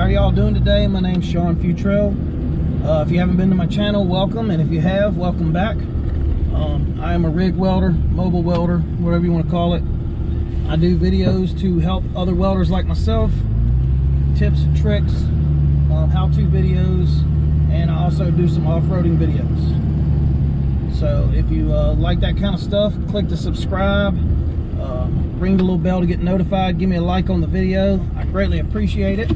How are y'all doing today? My name's Sean Futrell. If you haven't been to my channel, welcome, and if you have, welcome back. I am a rig welder, mobile welder, whatever you want to call it. I do videos to help other welders like myself, tips and tricks, how-to videos, and I also do some off-roading videos. So if you like that kind of stuff, click the subscribe, ring the little bell to get notified, give me a like on the video. I greatly appreciate it.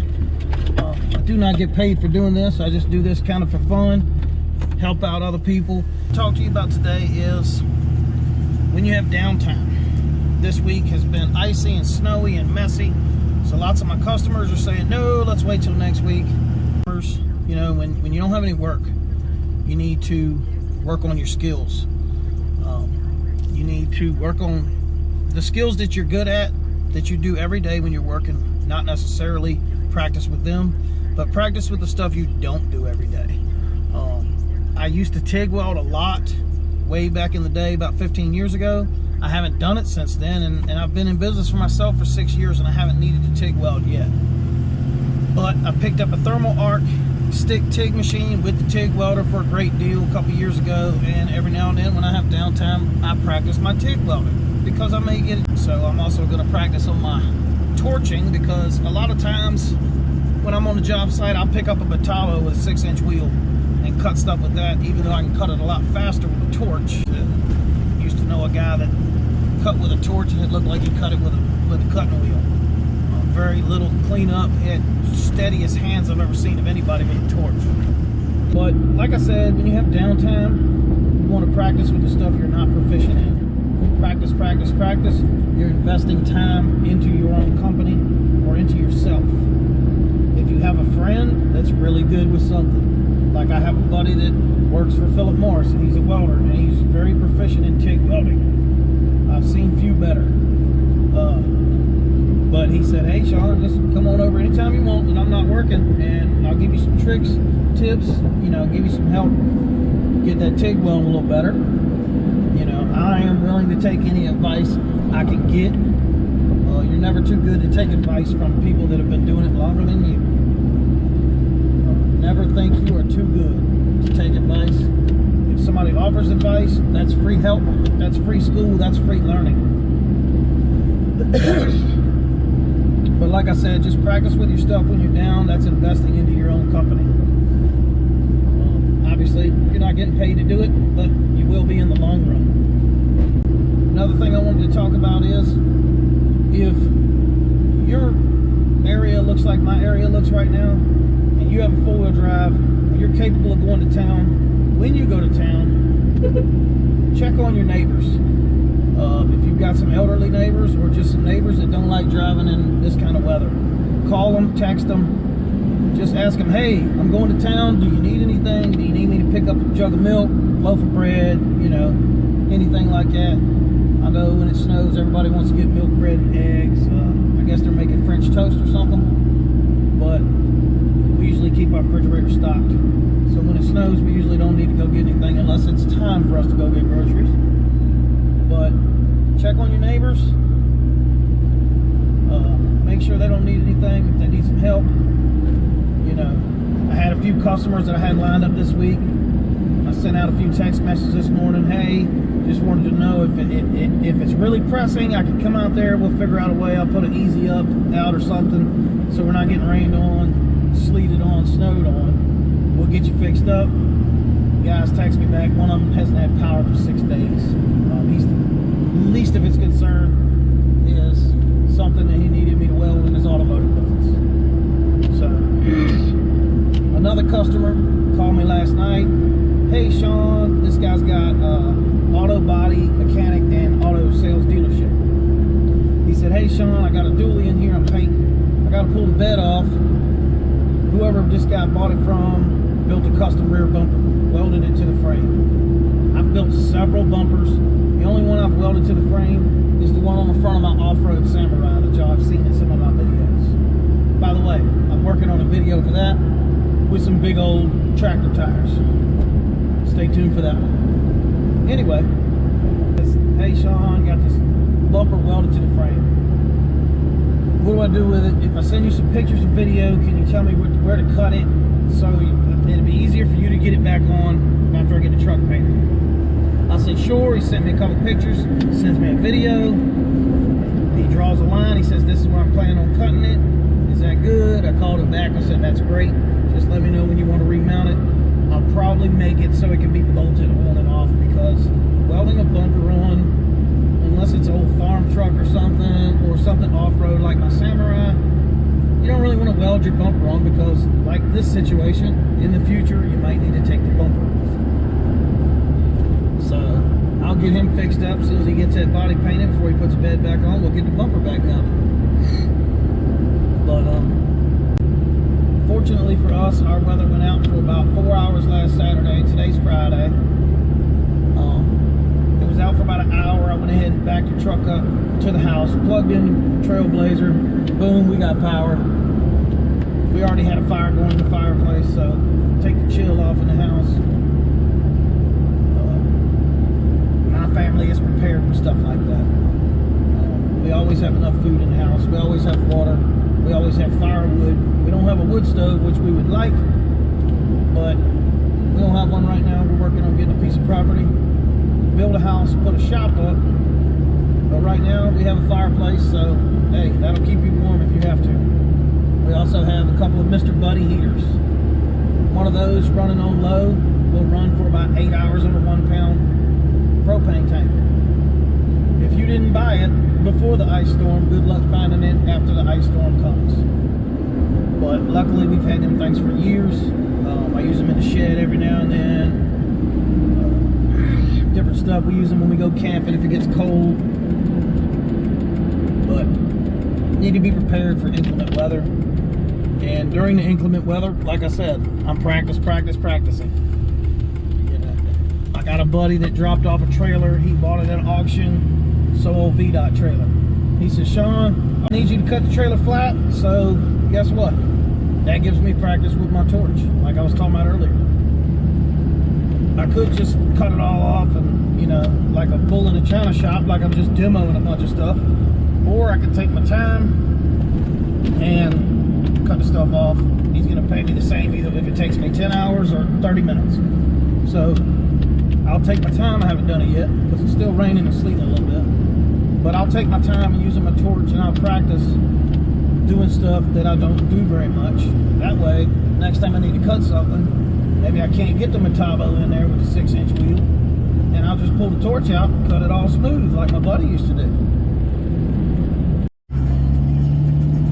I do not get paid for doing this. I just do this kind of for fun, help out other people. Talk to you about today is when you have downtime. This week has been icy and snowy and messy, so lots of my customers are saying, no, let's wait till next week. You know, when you don't have any work, you need to work on your skills. You need to work on the skills that you're good at, that you do every day when you're working, not necessarily practice with them, but practice with the stuff you don't do every day. I used to TIG weld a lot way back in the day, about 15 years ago. I haven't done it since then, and I've been in business for myself for 6 years, and I haven't needed to TIG weld yet. But I picked up a thermal arc stick TIG machine with the TIG welder for a great deal a couple years ago, and every now and then when I have downtime, I practice my TIG welding because I may get it. So I'm also going to practice on my torching, because a lot of times when I'm on the job site, I'll pick up a Batalo with a 6-inch wheel and cut stuff with that, even though I can cut it a lot faster with a torch. I used to know a guy that cut with a torch and it looked like he cut it with a cutting wheel. Very little cleanup. He had steadiest hands I've ever seen of anybody with a torch. But like I said, when you have downtime, you want to practice with the stuff you're not proficient in. Practice, practice, practice. You're investing time into your own company or into yourself. If you have a friend that's really good with something, like I have a buddy that works for Philip Morris, and he's a welder, and he's very proficient in TIG welding. I've seen few better. But he said, hey Sean, just come on over anytime you want when I'm not working, and I'll give you some tricks, tips, you know, give you some help, get that TIG welding a little better. You know, I am willing to take any advice I can get. You're never too good to take advice from people that have been doing it longer than you. Never think you are too good to take advice. If somebody offers advice, that's free help, that's free school, that's free learning. But like I said, just practice with your stuff when you're down. That's investing into your own company. Obviously, you're not getting paid to do it, but you will be in the long run. Another thing I wanted to talk about is, if your area looks like my area looks right now, and you have a four-wheel drive, and you're capable of going to town, when you go to town, check on your neighbors. If you've got some elderly neighbors or just some neighbors that don't like driving in this kind of weather, call them, text them, just ask them, hey, I'm going to town, do you need anything? Do you need me to pick up a jug of milk, loaf of bread, you know, anything like that? I know when it snows, everybody wants to get milk, bread, and eggs. I guess they're making French toast or something, but we usually keep our refrigerator stocked. So when it snows, we usually don't need to go get anything unless it's time for us to go get groceries. But check on your neighbors. Make sure they don't need anything. If they need some help, you know, I had a few customers that I had lined up this week. I sent out a few text messages this morning. Hey, just wanted to know if it's really pressing, I can come out there. We'll figure out a way. I'll put an easy up out or something, so we're not getting rained on, sleeted on, snowed on. We'll get you fixed up. Guys text me back. One of them hasn't had power for 6 days. He's least of his concern is something that he needed me to weld in his automotive business. So another customer called me last night. Hey Sean, this guy's got auto body mechanic and auto sales dealership. He said, hey Sean, I got a dually in here, I'm painting. I got to pull the bed off. Whoever this guy bought it from built a custom rear bumper, welded it to the frame. I've built several bumpers. The only one I've welded to the frame is the one on the front of my off-road Samurai that y'all have seen in some of my videos. By the way, I'm working on a video for that with some big old tractor tires. Stay tuned for that one. Anyway, hey Sean, got this bumper welded to the frame. what do I do with it? If I send you some pictures and video, can you tell me where to cut it so it'd be easier for you to get it back on after I get the truck painted? I said, sure. He sent me a couple pictures, sends me a video. He draws a line. He says, this is where I'm planning on cutting it. Is that good? I called him back. I said, that's great. Just let me know when you want to remount it. I'll probably make it so it can be bolted on and off, because welding a bumper on, unless it's an old farm truck or something off-road like my Samurai, you don't really want to weld your bumper on, because like this situation, in the future, you might need to take the bumper off. So I'll get him fixed up as soon as he gets that body painted. Before he puts the bed back on, we'll get the bumper back mounted. But fortunately for us, our weather went out for about 4 hours last Saturday. Today's Friday. It was out for about an hour. I went ahead and backed the truck up to the house, plugged in Trailblazer. Boom, we got power. We already had a fire going in the fireplace, so take the chill off in the house. My family is prepared for stuff like that. We always have enough food in the house. We always have water. We always have firewood. We don't have a wood stove, which we would like, but we don't have one right now. We're working on getting a piece of property, build a house, put a shop up. But right now we have a fireplace, so hey, that'll keep you warm if you have to. We also have a couple of Mr. Buddy heaters. One of those running on low will run for about 8 hours on a 1 pound propane tank. If you didn't buy it before the ice storm, good luck finding it after the ice storm comes. But luckily we've had them things for years. I use them in the shed every now and then. Different stuff. We use them when we go camping if it gets cold. But need to be prepared for inclement weather. And during the inclement weather, like I said, I'm practicing. You know, I got a buddy that dropped off a trailer. He bought it at an auction, so old VDOT trailer. He says, Sean, I need you to cut the trailer flat. So guess what? That gives me practice with my torch, like I was talking about earlier. I could just cut it all off and, you know, like a bull in a china shop, like I'm just demoing a bunch of stuff. Or I could take my time and cut the stuff off. He's gonna pay me the same either if it takes me 10 hours or 30 minutes. So I'll take my time. I haven't done it yet because it's still raining and sleeting a little bit. But I'll take my time and using my torch, and I'll practice doing stuff that I don't do very much. That way, next time I need to cut something, maybe I can't get the Metabo in there with a 6-inch wheel, and I'll just pull the torch out and cut it all smooth like my buddy used to do.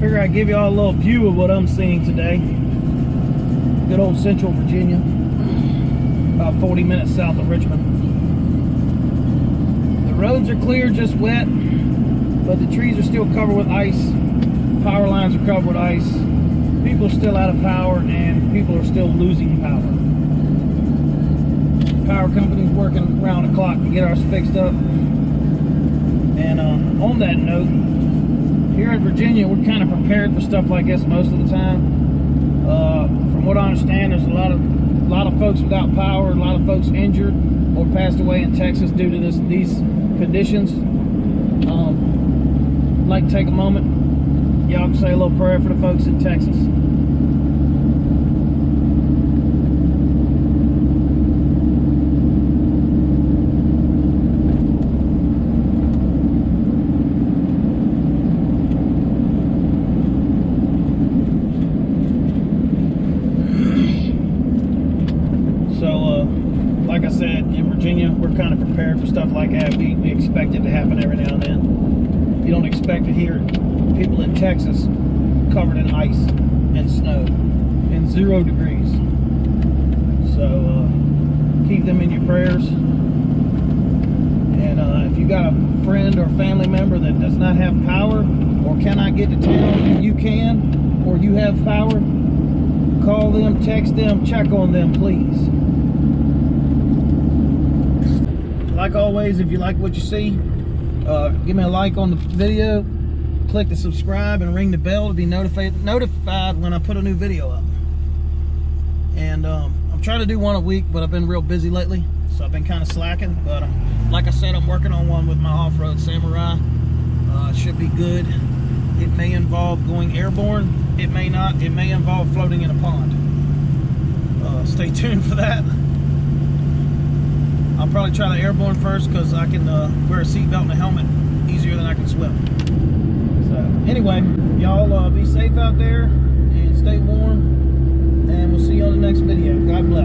Figure I'd give you all a little view of what I'm seeing today. Good old Central Virginia, about 40 minutes south of Richmond. The roads are clear, just wet, but the trees are still covered with ice. Power lines are covered with ice. People are still out of power, and people are still losing power. Power company's working round the clock to get ours fixed up. And on that note, here in Virginia, we're kind of prepared for stuff like this most of the time. From what I understand, there's a lot of folks without power, a lot of folks injured or passed away in Texas due to these conditions. I'd like to take a moment. Y'all can say a little prayer for the folks in Texas. Like I said, in Virginia, we're kind of prepared for stuff like that. We expect it to happen every now and then. You don't expect to hear people in Texas covered in ice and snow and 0 degrees. So keep them in your prayers. And if you got a friend or family member that does not have power or cannot get to town and you can, or you have power, call them, text them, check on them, please. Like always, if you like what you see, give me a like on the video, click the subscribe and ring the bell to be notified when I put a new video up. And I'm trying to do one a week, but I've been real busy lately, so I've been kind of slacking. But like I said, I'm working on one with my off-road Samurai. It should be good. It may involve going airborne. It may not. It may involve floating in a pond. Stay tuned for that. I'll probably try the airborne first because I can wear a seatbelt and a helmet easier than I can swim. So anyway, y'all be safe out there and stay warm. And we'll see you on the next video. God bless.